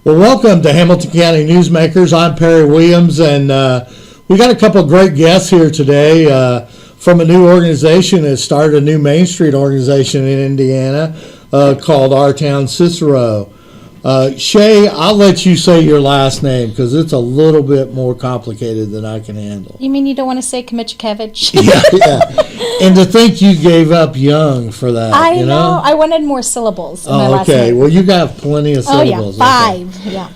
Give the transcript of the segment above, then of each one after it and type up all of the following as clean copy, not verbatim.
Well, welcome to Hamilton County Newsmakers. I'm Perry Williams, and we got a couple of great guests here today from a new organization that started a new Main Street organization in Indiana called Our Town Cicero. Shae, I'll let you say your last name because it's a little bit more complicated than I can handle. You mean you don't want to say Kmicikewycz? Yeah. And to think you gave up young for that. I know. I wanted more syllables in my last okay. name. Well, you got plenty of syllables. Oh, yeah. 5. Yeah.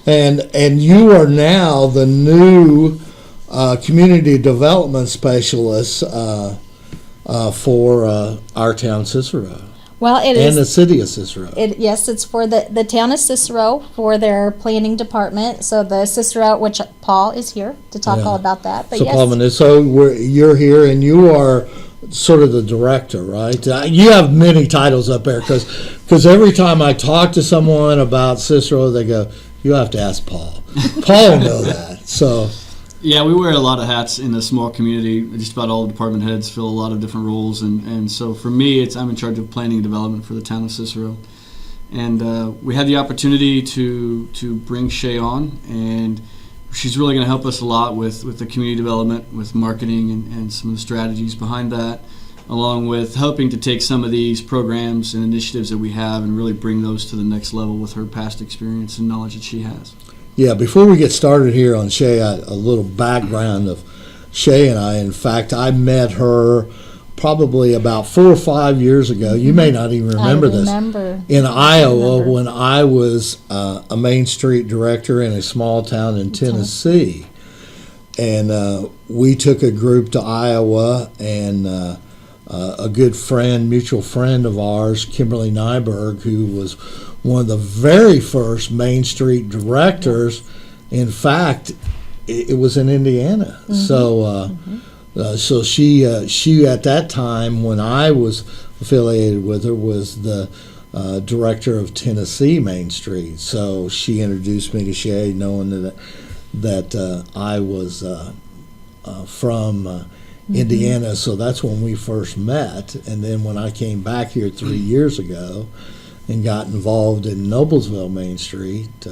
And you are now the new community development specialist for Our Town Cicero. Well, it is. And the city of Cicero. Yes, it's for the town of Cicero for their planning department. So the Cicero, which Paul is here to talk all about that. But so yes. Paul Munoz, so you're here and you are sort of the director, right? You have many titles up there because every time I talk to someone about Cicero, they go, "You have to ask Paul." Paul will know that. So. Yeah, we wear a lot of hats in a small community. Just about all the department heads fill a lot of different roles, and so for me, I'm in charge of planning and development for the town of Cicero. And we had the opportunity to bring Shae on, and she's really going to help us a lot with the community development, with marketing, and some of the strategies behind that, along with helping to take some of these programs and initiatives that we have and really bring those to the next level with her past experience and knowledge that she has. Yeah, before we get started here on Shae, a little background of Shae and I. In fact, I met her probably about 4 or 5 years ago. You may not even remember this. In Iowa when I was a Main Street director in a small town in Tennessee. And we took a group to Iowa, and a good friend, mutual friend of ours, Kimberly Nyberg, who was one of the very first Main Street directors. In fact, it was in Indiana. Mm-hmm. So she at that time, when I was affiliated with her, was the director of Tennessee Main Street. So she introduced me to Shae, knowing that I was from Indiana. So that's when we first met. And then when I came back here 3 years ago and got involved in Noblesville Main Street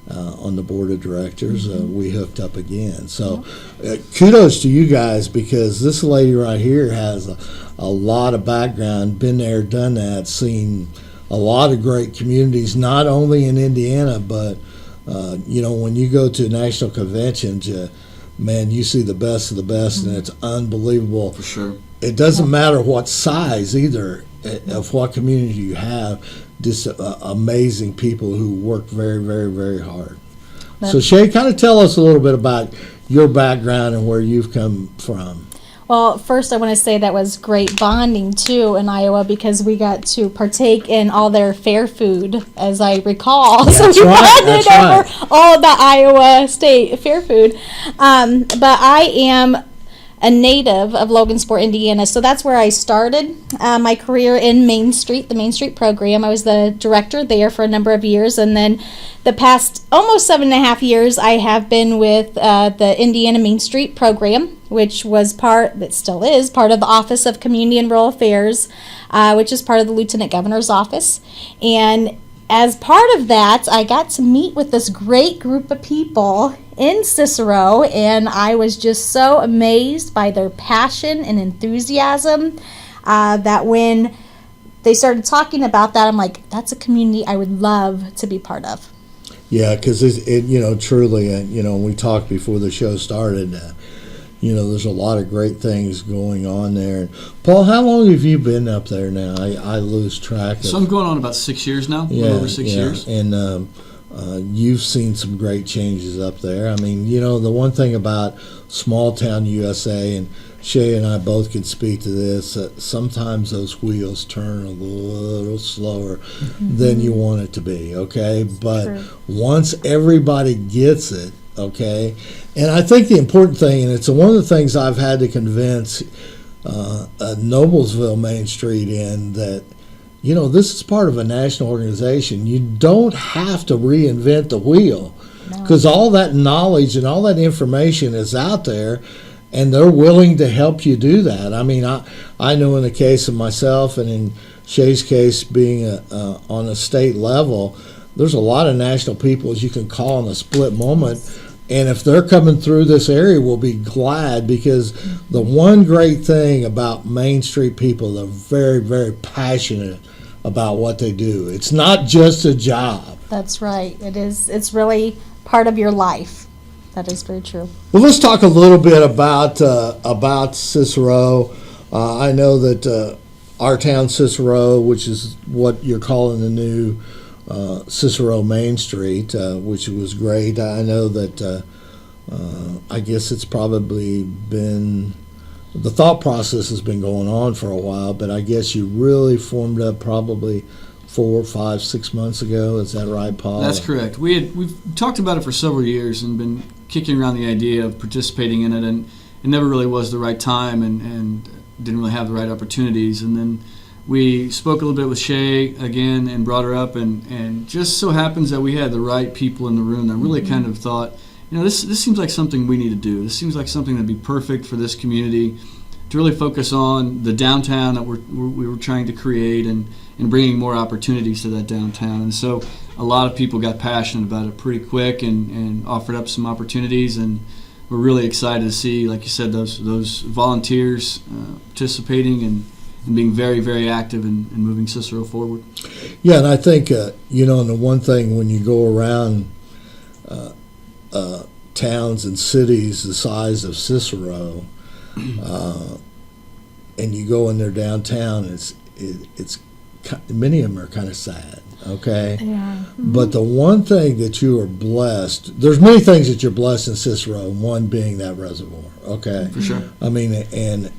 on the board of directors, we hooked up again. So kudos to you guys, because this lady right here has a lot of background, been there, done that, seen a lot of great communities, not only in Indiana, but when you go to national conventions, man, you see the best of the best, and it's unbelievable. For sure. It doesn't matter what size either, of what community you have, just amazing people who work very, very, very hard. So Shae, kind of tell us a little bit about your background and where you've come from. Well, first I want to say that was great bonding too in Iowa, because we got to partake in all their fair food, as I recall. Yeah, so we bonded over all the Iowa State fair food. But I am a native of Logansport, Indiana, so that's where I started my career in Main Street, the Main Street program. I was the director there for a number of years, and then the past almost 7.5 years I have been with the Indiana Main Street program, which was that still is part of the Office of Community and Rural Affairs, which is part of the Lieutenant Governor's office. And as part of that, I got to meet with this great group of people in Cicero, and I was just so amazed by their passion and enthusiasm that when they started talking about that, I'm like, that's a community I would love to be part of. Yeah, because truly, we talked before the show started, there's a lot of great things going on there. Paul, how long have you been up there now? I lose track of. So I'm going on about 6 years now, over 6 years. And you've seen some great changes up there. I mean, the one thing about small town USA, and Shae and I both can speak to this, sometimes those wheels turn a little slower than you want it to be, okay? But once everybody gets it, okay, and I think the important thing, and it's one of the things I've had to convince Noblesville Main Street in, that this is part of a national organization. You don't have to reinvent the wheel, because all that knowledge and all that information is out there, and they're willing to help you do that. I mean, I know in the case of myself, and in Shae's case being on a state level, there's a lot of national peoples you can call in a split moment. And if they're coming through this area, we'll be glad, because the one great thing about Main Street people, they're very, very passionate about what they do. It's not just a job. That's right. It is. It's really part of your life. That is very true. Well, let's talk a little bit about Cicero. I know that our town, Cicero, which is what you're calling the new Cicero Main Street, which was great. I know that I guess it's probably been, the thought process has been going on for a while, but I guess you really formed up probably 4, 5, 6 months ago. Is that right, Paul? That's correct. We've talked about it for several years and been kicking around the idea of participating in it, and it never really was the right time and didn't really have the right opportunities. And then we spoke a little bit with Shae again and brought her up, and just so happens that we had the right people in the room that really kind of thought, this seems like something we need to do. This seems like something that'd be perfect for this community, to really focus on the downtown that we were trying to create and bringing more opportunities to that downtown. And so a lot of people got passionate about it pretty quick and offered up some opportunities, and we're really excited to see, like you said, those volunteers participating and being very, very active in moving Cicero forward. Yeah, and I think, and the one thing when you go around towns and cities the size of Cicero, and you go in their downtown, it's many of them are kind of sad, okay? Yeah. But the one thing that you are blessed, there's many things that you're blessed in Cicero, one being that reservoir, okay? For sure. I mean, and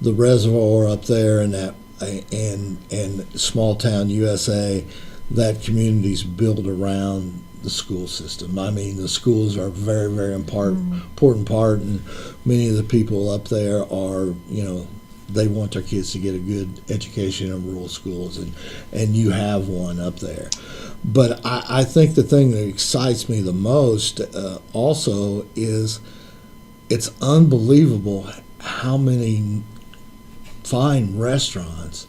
the reservoir up there and that and small town USA, that community's built around the school system. I mean, the schools are a very, very important part, and many of the people up there are, they want their kids to get a good education in rural schools, and you have one up there. But I think the thing that excites me the most also is it's unbelievable how many fine restaurants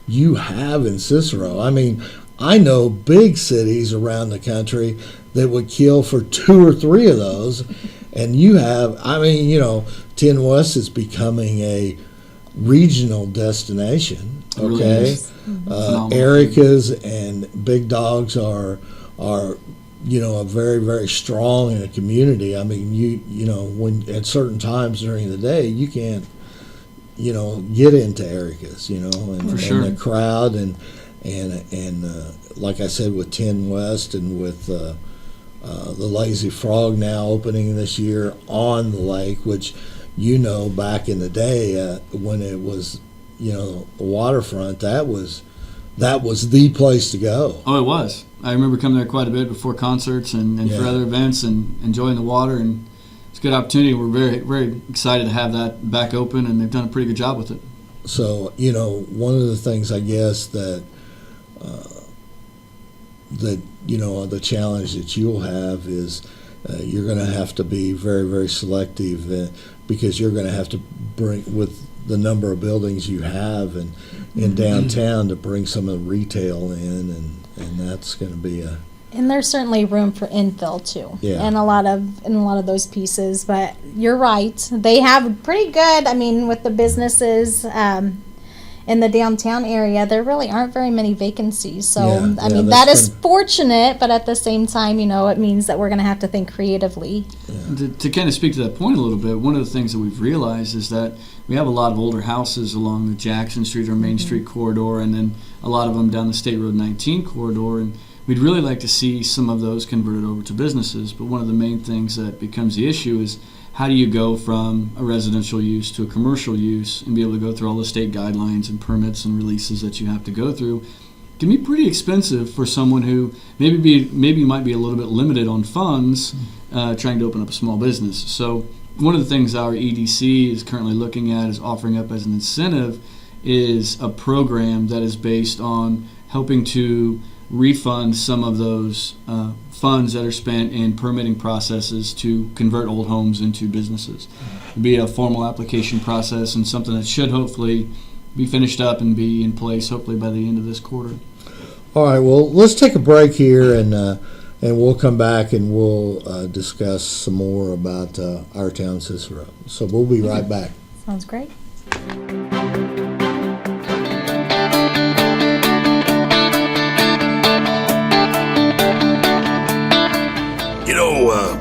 you have in Cicero. I mean, I know big cities around the country that would kill for 2 or 3 of those, and you have, 10 West is becoming a regional destination, okay? Erica's and Big Dogs are very, very strong in a community. I mean, when at certain times during the day, you can't, get into Erica's, and the crowd and like I said, with 10 West and with the Lazy Frog now opening this year on the lake, which back in the day when it was the waterfront, that was the place to go. Oh, it was. I remember coming there quite a bit before concerts and for other events and enjoying the water, and it's a good opportunity. We're very, very excited to have that back open, and they've done a pretty good job with it. So, one of the things I guess that the challenge that you'll have is you're going to have to be very, very selective because you're going to have to bring, with the number of buildings you have in downtown, to bring some of the retail in, and that's going to be a... And there's certainly room for infill too, yeah. in a lot of those pieces. But you're right; they have pretty good. I mean, with the businesses in the downtown area, there really aren't very many vacancies. So that is fortunate, but at the same time, it means that we're going to have to think creatively. Yeah. To kind of speak to that point a little bit, one of the things that we've realized is that we have a lot of older houses along the Jackson Street or Main Street corridor, and then a lot of them down the State Road 19 corridor, and we'd really like to see some of those converted over to businesses. But one of the main things that becomes the issue is, how do you go from a residential use to a commercial use and be able to go through all the state guidelines and permits and releases that you have to go through? It can be pretty expensive for someone who maybe might be a little bit limited on funds trying to open up a small business. So one of the things our EDC is currently looking at, is offering up as an incentive, is a program that is based on helping to refund some of those funds that are spent in permitting processes to convert old homes into businesses. It'd be a formal application process and something that should hopefully be finished up and be in place hopefully by the end of this quarter. All All right, well, let's take a break here, and we'll come back and we'll discuss some more about our town, Cicero. So we'll be right back. Sounds great.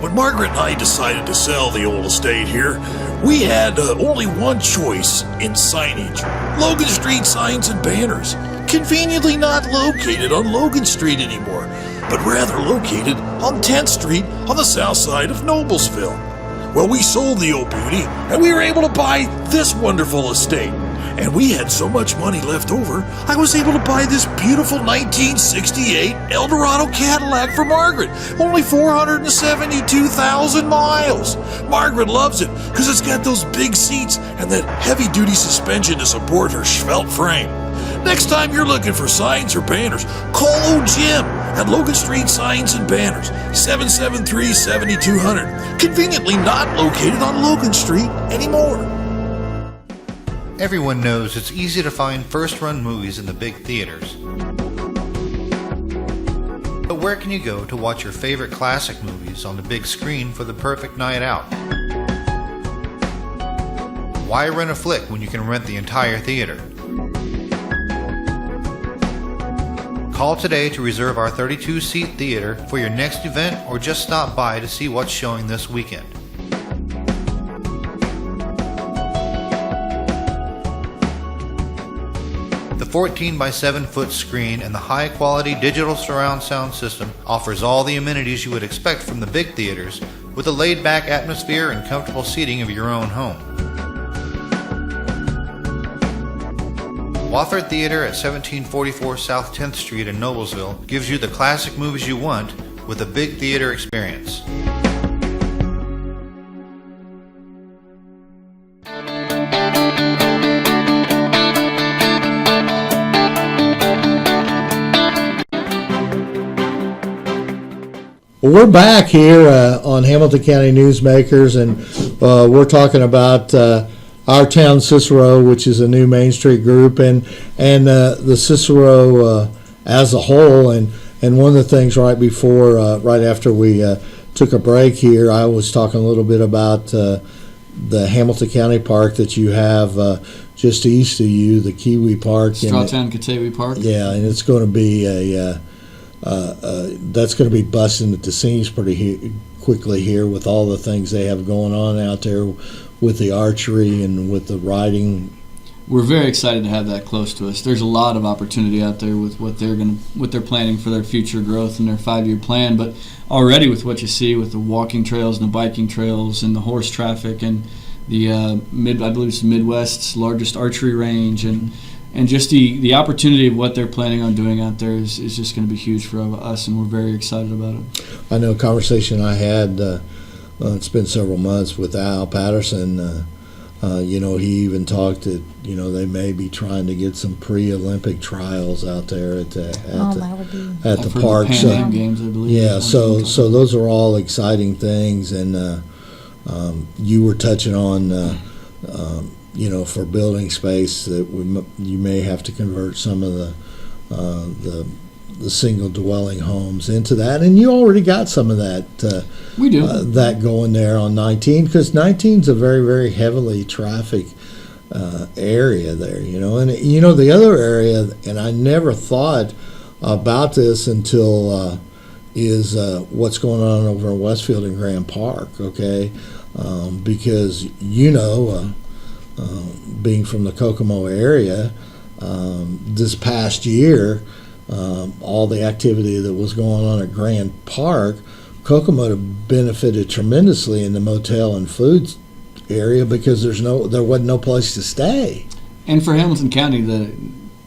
When Margaret and I decided to sell the old estate here, we had only one choice in signage: Logan Street signs and banners. Conveniently not located on Logan Street anymore, but rather located on 10th Street on the south side of Noblesville. Well, we sold the old beauty, and we were able to buy this wonderful estate. And we had so much money left over, I was able to buy this beautiful 1968 Eldorado Cadillac for Margaret. Only 472,000 miles. Margaret loves it because it's got those big seats and that heavy-duty suspension to support her svelte frame. Next time you're looking for signs or banners, call old Jim at Logan Street Signs and Banners, 773-7200. Conveniently not located on Logan Street anymore. Everyone knows it's easy to find first-run movies in the big theaters. But where can you go to watch your favorite classic movies on the big screen for the perfect night out? Why rent a flick when you can rent the entire theater? Call today to reserve our 32-seat theater for your next event, or just stop by to see what's showing this weekend. The 14 by 7 foot screen and the high quality digital surround sound system offers all the amenities you would expect from the big theaters, with a laid back atmosphere and comfortable seating of your own home. Wofford Theater at 1744 South 10th Street in Noblesville gives you the classic movies you want with a big theater experience. Well, we're back here on Hamilton County Newsmakers, and we're talking about our town, Cicero, which is a new Main Street group, and the Cicero as a whole. And one of the things right after we took a break here, I was talking a little bit about the Hamilton County Park that you have just east of you, the Kiwi Park. Strawtown Kmicikewycz Park. Yeah, and it's going to be that's going to be busting at the seams pretty quickly here with all the things they have going on out there with the archery and with the riding. We're very excited to have that close to us. There's a lot of opportunity out there with what they're planning for their future growth and their 5-year plan. But already with what you see with the walking trails and the biking trails and the horse traffic and the I believe it's the Midwest's largest archery range and just the opportunity of what they're planning on doing out there is just going to be huge for us, and we're very excited about it. I know a conversation I had, it's been several months, with Al Patterson. He even talked that, they may be trying to get some pre-Olympic trials out there at the park. The Pan Am Games, I believe. Yeah, so those are all exciting things, and you were touching on for building space that you may have to convert some of the single dwelling homes into that, and you already got some of that. We do that going there on 19, because 19 is a very, very heavily trafficked area there. And the other area, and I never thought about this until is what's going on over in Westfield and Grand Park. Okay, because being from the Kokomo area, this past year, all the activity that was going on at Grand Park, Kokomo benefited tremendously in the motel and food area because there wasn't no place to stay. And for Hamilton County,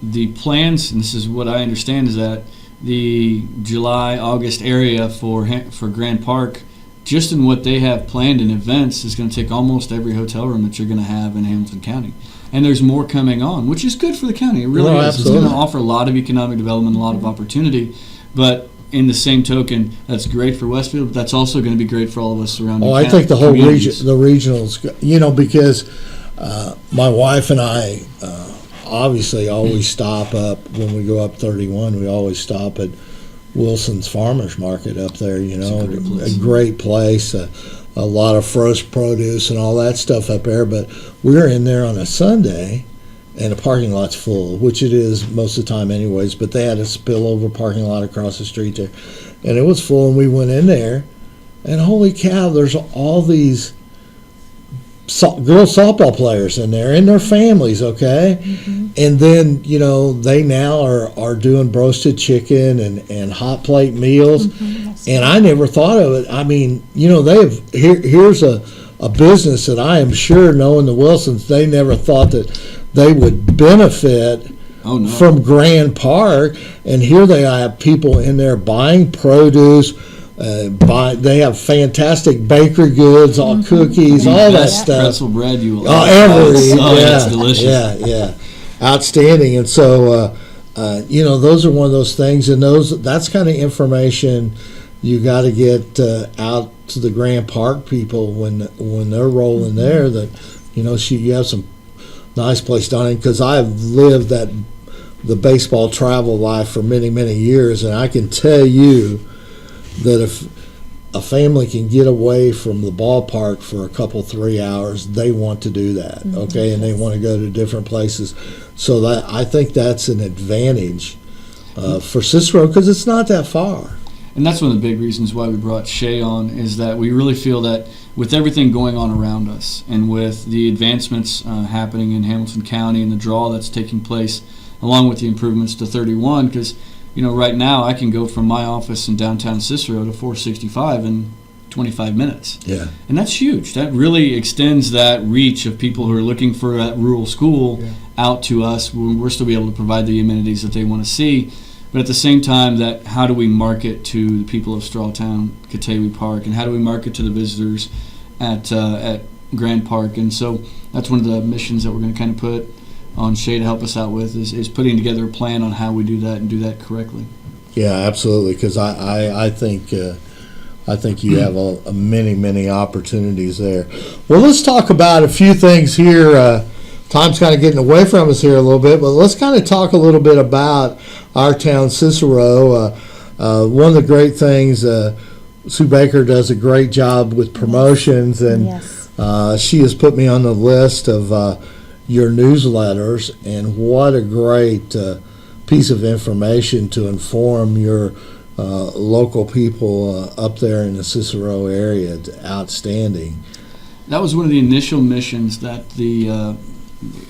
the plans, and this is what I understand, is that the July, August area for Grand Park, just in what they have planned in events, is going to take almost every hotel room that you're going to have in Hamilton County. And there's more coming on, which is good for the county. It really is. Absolutely. It's going to offer a lot of economic development, a lot of opportunity. But in the same token, that's great for Westfield, but that's also going to be great for all of us surrounding I think the whole region, communities. the regionals, because my wife and I obviously always stop up when we go up 31. We always stop at Wilson's Farmers Market up there. A great place. A lot of fresh produce and all that stuff up there. But we're in there on a Sunday, and the parking lot's full, which it is most of the time anyways. But they had a spillover parking lot across the street there, and it was full. And we went in there, and holy cow, there's all these girls softball players in there and their families, okay? And then, they now are doing roasted chicken and hot plate meals. And I never thought of it. I mean, they have, here's a business that I am sure, knowing the Wilsons, they never thought that they would benefit from Grand Park. And here they have people in there buying produce. They have fantastic bakery goods, all cookies, all that stuff. Pretzel bread, you will. It's delicious. Yeah, outstanding. And so, those are one of those things, and that's kind of information you got to get out to the Grand Park people when they're rolling there. That you have some nice place down there, because I've lived the baseball travel life for many years, and I can tell you that if a family can get away from the ballpark for a couple 3 hours, they want to do that, okay? And they want to go to different places. So that I think that's an advantage for Cicero, because it's not that far. And that's one of the big reasons why we brought Shae on, is that we really feel that with everything going on around us, and with the advancements happening in Hamilton County and the draw that's taking place, along with the improvements to 31, because right now I can go from my office in downtown Cicero to 465 in 25 minutes. Yeah. And that's huge. That really extends that reach of people who are looking for that rural school out to us. We're still be able to provide the amenities that they want to see. But at the same time, that how do we market to the people of Strawtown, Kmicikewycz Park, and how do we market to the visitors at Grand Park? And so that's one of the missions that we're going to kind of put on Shae to help us out with, is putting together a plan on how we do that and do that correctly. Yeah, absolutely, because I think you have many opportunities there. Well, let's talk about a few things here. Time's kind of getting away from us here a little bit, but let's kind of talk a little bit about our town, Cicero. One of the great things, Sue Baker does a great job with promotions, and she has put me on the list of your newsletters, and what a great piece of information to inform your local people up there in the Cicero area. It's outstanding. That was one of the initial missions that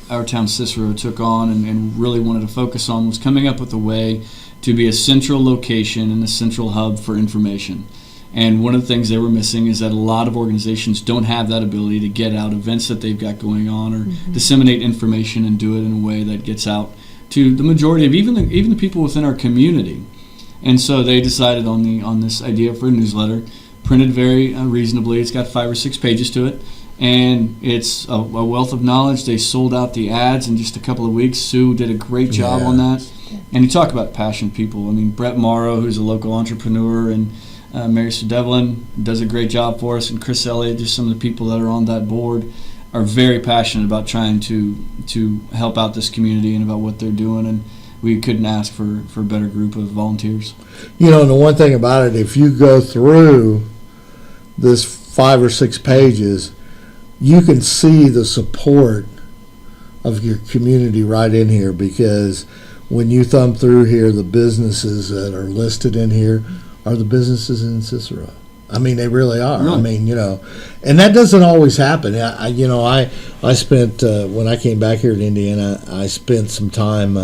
our town Cicero took on and really wanted to focus on, was coming up with a way to be a central location and a central hub for information. And one of the things they were missing is that a lot of organizations don't have that ability to get out events that they've got going on, or disseminate information and do it in a way that gets out to the majority of even the people within our community. And so they decided on this idea for a newsletter, printed very reasonably. It's got 5 or 6 pages to it, and it's a wealth of knowledge. They sold out the ads in just a couple of weeks. Sue did a great job on that. And you talk about passionate people. I mean, Brett Morrow, who's a local entrepreneur, and Mary Sue Devlin does a great job for us, and Chris Elliott, just some of the people that are on that board, are very passionate about trying to help out this community and about what they're doing, and we couldn't ask for a better group of volunteers. And the one thing about it, if you go through this 5 or 6 pages, you can see the support of your community right in here, because when you thumb through here, the businesses that are listed in here are the businesses in Cicero. I mean, they really are. Really? I mean, and that doesn't always happen. I spent, when I came back here to Indiana, I spent some time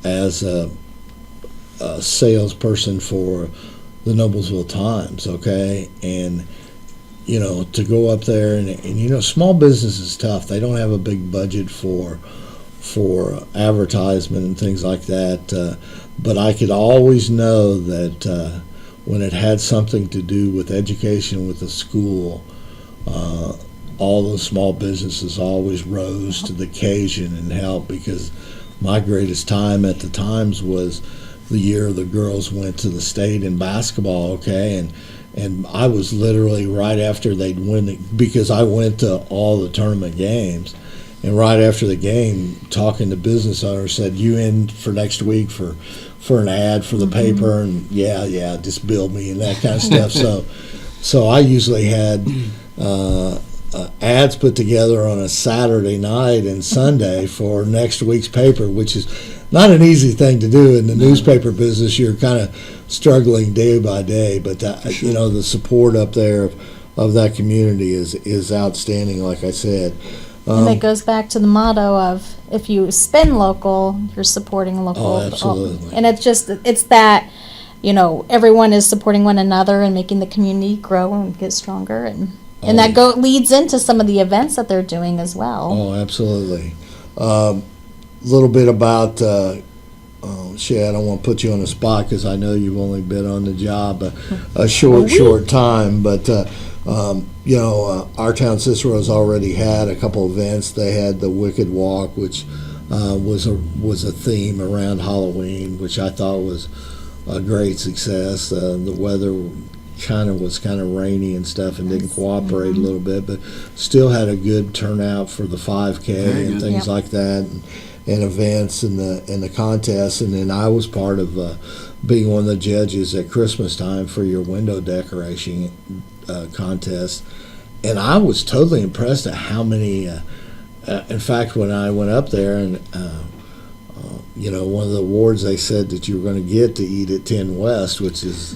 as a salesperson for the Noblesville Times, okay? And, to go up there and small business is tough. They don't have a big budget for advertisement and those like that. But I could always know that when it had something to do with education with the school, all those small businesses always rose to the occasion and helped, because my greatest time at the Times was the year the girls went to the state in basketball, okay? And I was literally right after they'd win it, because I went to all the tournament games. and right after the game, talking to business owners, said, "You in for next week for an ad for the paper?" And yeah, just bill me and that kind of stuff. So I usually had ads put together on a Saturday night and Sunday for next week's paper, which is not an easy thing to do in the newspaper business. You're kind of struggling day by day, but you know, the support up there of that community is outstanding, like I said. And it goes back to the motto of, if you spend local, you're supporting local. Oh, absolutely. And it's that, you know, everyone is supporting one another and making the community grow and get stronger, and that leads into some of the events that they're doing as well. Oh, absolutely. A little bit about Shae, I don't want to put you on the spot because I know you've only been on the job a short time, but you know, our town Cicero's already had a couple events. They had the Wicked Walk, which was a theme around Halloween, which I thought was a great success. The weather was kind of rainy and stuff and didn't cooperate a little bit, but still had a good turnout for the 5K and things like that, and events and the contests. And then I was part of being one of the judges at Christmas time for your window decoration contest, and I was totally impressed at how many. In fact, when I went up there and you know, one of the awards they said that you were going to get to eat at 10 West, which is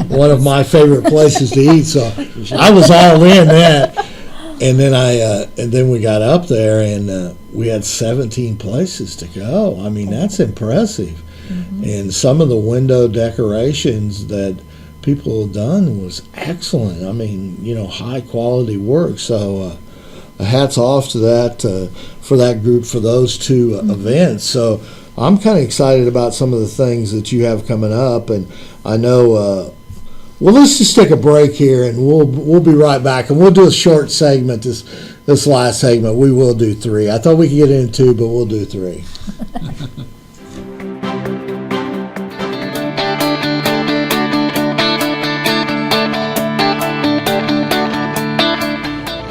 one of my favorite places to eat. So I was all in that. And then we got up there and we had 17 places to go. I mean, that's impressive. And some of the window decorations that people have done was excellent. I mean, you know, high quality work. So hats off to that for that group for those two events. So I'm kind of excited about some of the things that you have coming up, and I know. Well, let's just take a break here, and we'll be right back, and we'll do a short segment. This last segment, we will do 3. I thought we could get into 2, but we'll do 3.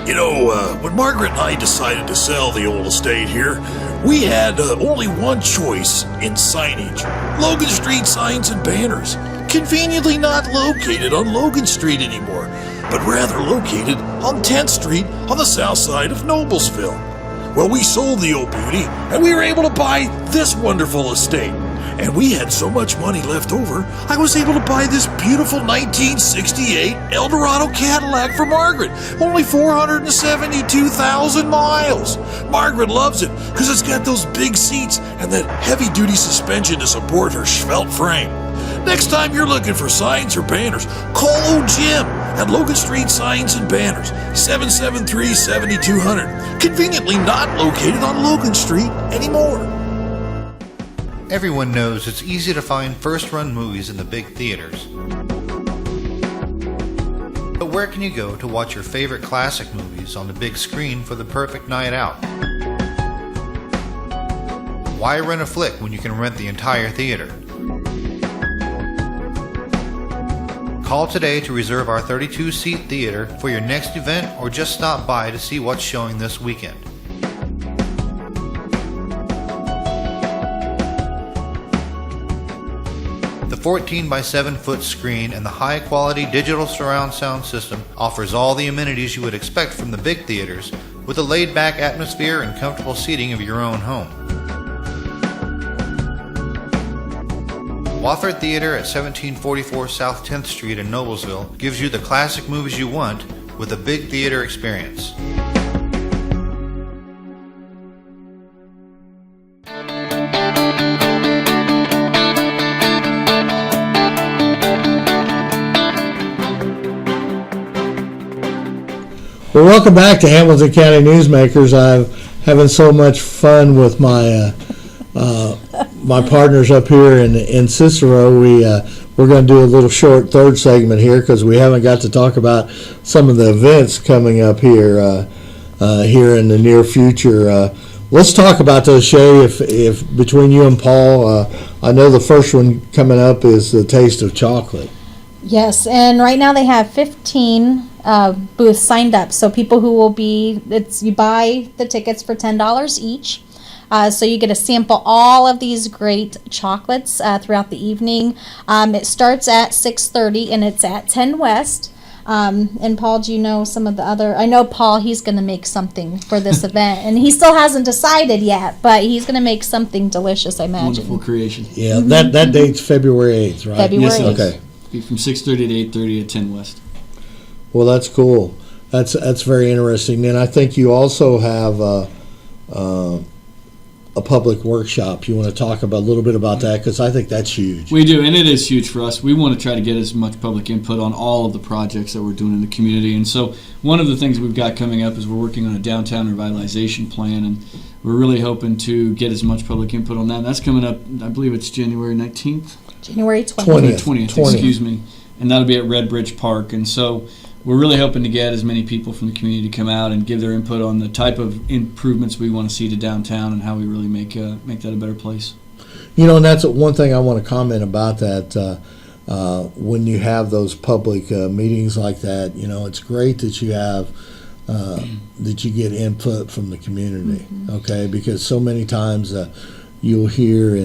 You know, when Margaret and I decided to sell the old estate here, we had only one choice in signage: Logan Street signs and banners. Conveniently not located on Logan Street anymore, but rather located on 10th Street on the south side of Noblesville. Well, we sold the old beauty, and we were able to buy this wonderful estate. And we had so much money left over, I was able to buy this beautiful 1968 Eldorado Cadillac for Margaret. Only 472,000 miles. Margaret loves it because it's got those big seats and that heavy-duty suspension to support her svelte frame. Next time you're looking for signs or banners, call old Jim at Logan Street Signs and Banners, 773-7200. Conveniently not located on Logan Street anymore. Everyone knows it's easy to find first-run movies in the big theaters. But where can you go to watch your favorite classic movies on the big screen for the perfect night out? Why rent a flick when you can rent the entire theater? Call today to reserve our 32-seat theater for your next event, or just stop by to see what's showing this weekend. The 14 by 7 foot screen and the high quality digital surround sound system offers all the amenities you would expect from the big theaters, with a laid back atmosphere and comfortable seating of your own home. Wofford Theater at 1744 South 10th Street in Noblesville gives you the classic movies you want with a big theater experience. Well, welcome back to Hamilton County Newsmakers. I'm having so much fun with my my partners up here in Cicero. We're going to do a little short third segment here because we haven't got to talk about some of the events coming up here here in the near future. Let's talk about those, Shae. If between you and Paul, I know the first one coming up is the Taste of Chocolate. Yes, and right now they have 15 booth signed up. So people who will be, you buy the tickets for $10 each. So you get to sample all of these great chocolates throughout the evening. It starts at 6:30 and it's at 10 West. And Paul, do you know some of the other? I know Paul, he's going to make something for this event, and he still hasn't decided yet, but he's going to make something delicious, I imagine. Wonderful creation. Yeah, that date's February 8th, right? February Yes, it 8th. is. Okay. Be from 6:30 to 8:30 at 10 West. Well, that's cool. That's very interesting. And I think you also have a public workshop. You want to talk about a little bit about that, because I think that's huge. We do, and it is huge for us. We want to try to get as much public input on all of the projects that we're doing in the community. And so one of the things we've got coming up is we're working on a downtown revitalization plan, and we're really hoping to get as much public input on that. And that's coming up, I believe it's January 19th? January 20th. 20th, excuse me. And that'll be at Red Bridge Park. And so we're really hoping to get as many people from the community to come out and give their input on the type of improvements we want to see to downtown and how we really make that a better place. You know, and that's one thing I want to comment about that. When you have those public meetings like that, you know, it's great that you have that you get input from the community. Okay, because so many times you'll hear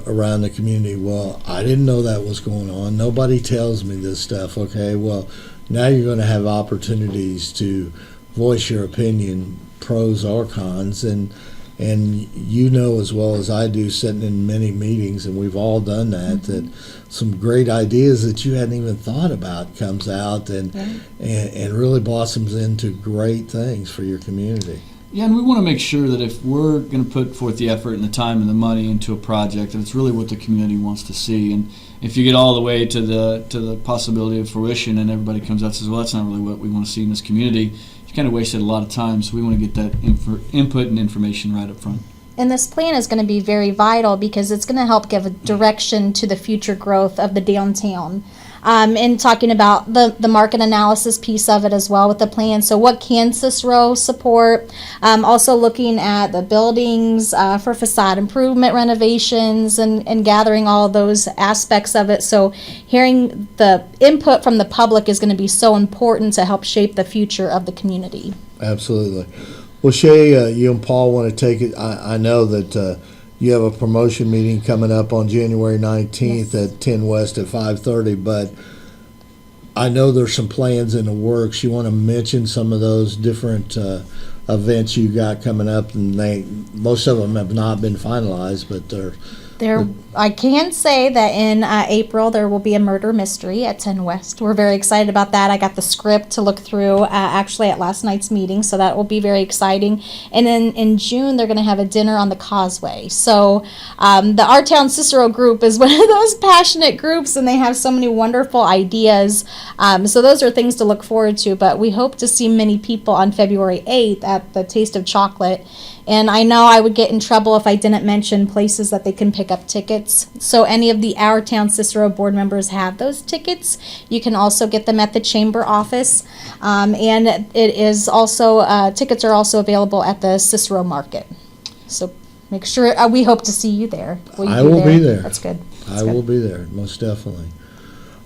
around the community, well, I didn't know that was going on. Nobody tells me this stuff. Okay, well, now you're going to have opportunities to voice your opinion, pros or cons, and you know as well as I do, sitting in many meetings, and we've all done that, that some great ideas that you hadn't even thought about comes out and really blossoms into great things for your community. Yeah, and we want to make sure that if we're going to put forth the effort and the time and the money into a project, that it's really what the community wants to see. And if you get all the way to the possibility of fruition and everybody comes out and says, well, that's not really what we want to see in this community, you kind of wasted a lot of time. So we want to get that input and information right up front. And this plan is going to be very vital because it's going to help give a direction to the future growth of the downtown. And talking about the market analysis piece of it as well with the plan. So what can Cicero support? Also looking at the buildings for facade improvement renovations and gathering all those aspects of it. So hearing the input from the public is going to be so important to help shape the future of the community. Absolutely. Well, Shae, you and Paul want to take it. I know that you have a promotion meeting coming up on January 19th at 10 West at 5:30, but I know there's some plans in the works. You want to mention some of those different events you got coming up, and most of them have not been finalized, but I can say that in April there will be a murder mystery at 10 West. We're very excited about that. I got the script to look through actually at last night's meeting, so that will be very exciting. And then in June they're going to have a dinner on the Causeway. So the Our Town Cicero group is one of those passionate groups, and they have so many wonderful ideas. So those are things to look forward to. But we hope to see many people on February 8th at the Taste of Chocolate. And I know I would get in trouble if I didn't mention places that they can pick up tickets. So any of the Our Town Cicero board members have those tickets. You can also get them at the chamber office. And it is also, tickets are also available at the Cicero Market. So make sure, we hope to see you there. I will be there. That's good. I will be there, most definitely.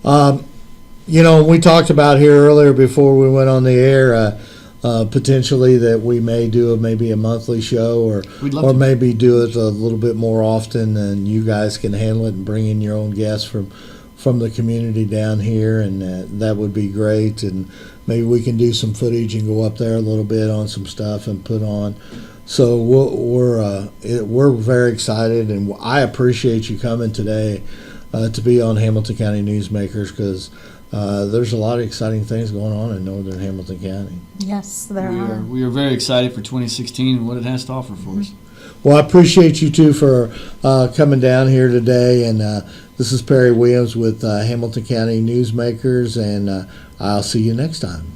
You know, we talked about here earlier before we went on the air, potentially that we may do maybe a monthly show, or maybe do it a little bit more often, and you guys can handle it and bring in your own guests from the community down here, and that would be great. And maybe we can do some footage and go up there a little bit on some stuff and put on. So we're very excited, and I appreciate you coming today to be on Hamilton County Newsmakers, because there's a lot of exciting things going on in northern Hamilton County. Yes, there are. We are very excited for 2016 and what it has to offer for us. Well, I appreciate you two for coming down here today, and this is Perry Williams with Hamilton County Newsmakers, and I'll see you next time.